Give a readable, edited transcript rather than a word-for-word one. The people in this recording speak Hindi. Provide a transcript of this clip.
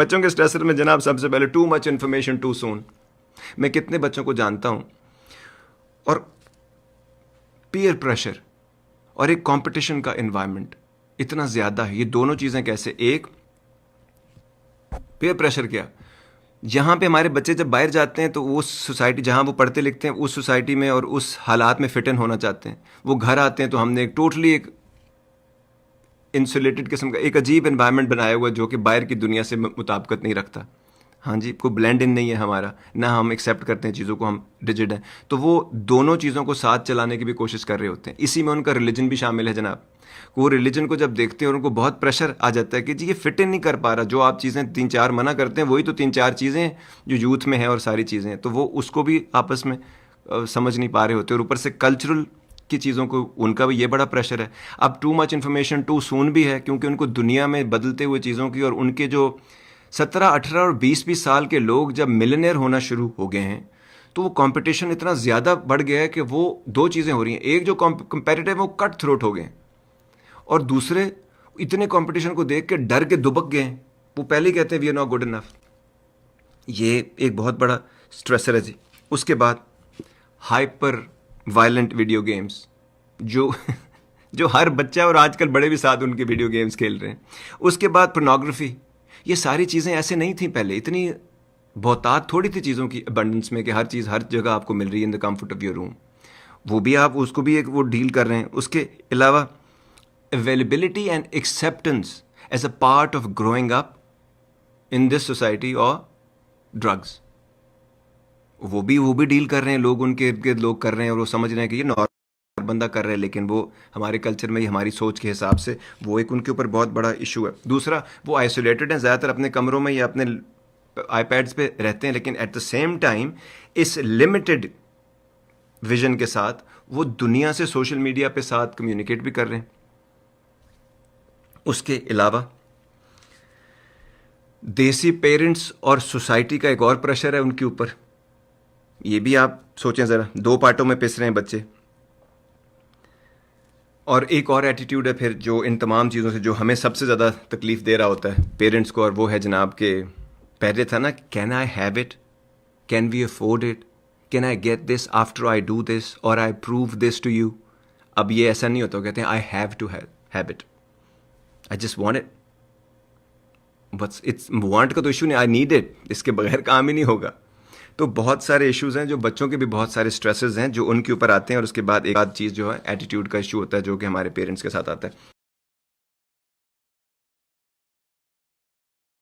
बच्चों के स्ट्रेसर में जनाब सबसे पहले too much information too soon. मैं कितने बच्चों को जानता हूं, और पीयर प्रेशर और एक कंपटीशन का एनवायरनमेंट इतना ज्यादा है। ये दोनों चीजें कैसे, एक पीयर प्रेशर क्या, यहां पे हमारे बच्चे जब बाहर जाते हैं तो उस सोसाइटी जहां वो पढ़ते लिखते हैं उस सोसाइटी में और उस हालात में फिट इन होना चाहते हैं। वो घर आते हैं तो हमने एक टोटली एक इंसुलेटेड किस्म का एक अजीब एनवायरनमेंट बनाया हुआ जो कि बाहर की दुनिया से मुताबिकत नहीं रखता। हाँ जी, कोई ब्लेंड इन नहीं है हमारा, ना हम एक्सेप्ट करते हैं चीज़ों को, हम रिजिड हैं। तो वो दोनों चीज़ों को साथ चलाने की भी कोशिश कर रहे होते हैं। इसी में उनका रिलीजन भी शामिल है जनाब। वो रिलीजन को जब देखते हैं और उनको बहुत प्रेशर आ जाता है कि जी ये फिट इन नहीं कर पा रहा, जो आप चीज़ें 3-4 मना करते हैं वही तो 3-4 चीज़ें जो यूथ में है और सारी चीज़ें, तो वो उसको भी आपस में समझ नहीं पा रहे होते। और ऊपर से कल्चरल की चीज़ों को उनका भी ये बड़ा प्रेशर है। अब too much information too soon भी है, क्योंकि उनको दुनिया में बदलते हुए चीज़ों की, और उनके जो 17, 18 और 20-20 साल के लोग जब मिलियनेयर होना शुरू हो गए हैं तो वो कंपटीशन इतना ज़्यादा बढ़ गया है कि वो दो चीज़ें हो रही हैं। एक जो कंपेरेटिव है वो कट थ्रोट हो गए, और दूसरे इतने कंपटीशन को देख के डर के दुबक गए हैं। वो पहले ही कहते हैं we are not good enough. ये एक बहुत बड़ा स्ट्रेसर है जी। उसके बाद हाइपर वायलेंट वीडियो गेम्स, जो जो हर बच्चा और आजकल बड़े भी साथ उनके वीडियो गेम्स खेल रहे हैं। उसके बाद पोर्नोग्राफी। ये सारी चीज़ें ऐसे नहीं थी पहले, इतनी बहुतात थोड़ी थी चीज़ों की अबंडेंस में कि हर चीज़ हर जगह आपको मिल रही है in the comfort of your room. वो भी आप उसको भी एक वो डील कर रहे हैं। उसके अलावा availability and acceptance as a part of growing up in this society, और ड्रग्स वो भी डील कर रहे हैं लोग, उनके इर्द गिर्द लोग कर रहे हैं, और वो समझ रहे हैं कि ये नॉर्मल बंदा कर रहा है, लेकिन वो हमारे कल्चर में, हमारी सोच के हिसाब से वो एक उनके ऊपर बहुत बड़ा इशू है। दूसरा, वो आइसोलेटेड हैं, ज़्यादातर अपने कमरों में या अपने आईपैड्स पे रहते हैं, लेकिन एट द सेम टाइम इस लिमिटेड विजन के साथ वो दुनिया से सोशल मीडिया पे साथ कम्युनिकेट भी कर रहे हैं। उसके अलावा देसी पेरेंट्स और सोसाइटी का एक और प्रेशर है उनके ऊपर। ये भी आप सोचें ज़रा, दो पार्टों में पिस रहे हैं बच्चे। और एक और एटीट्यूड है फिर जो इन तमाम चीज़ों से जो हमें सबसे ज़्यादा तकलीफ दे रहा होता है पेरेंट्स को, और वो है जनाब के पहले था ना, can I have it, can we afford it, can I get this after I do this, और I prove this to you. अब ये ऐसा नहीं होता, कहते हैं I have to have it, I just want it. बस इट्स वांट का तो इशू नहीं, आई नीड इट, इसके बगैर काम ही नहीं होगा। तो बहुत सारे इश्यूज हैं, जो बच्चों के भी बहुत सारे स्ट्रेसेस हैं जो उनके ऊपर आते हैं। और उसके बाद एक आध चीज़ जो है एटीट्यूड का इशू होता है जो कि हमारे पेरेंट्स के साथ आता है।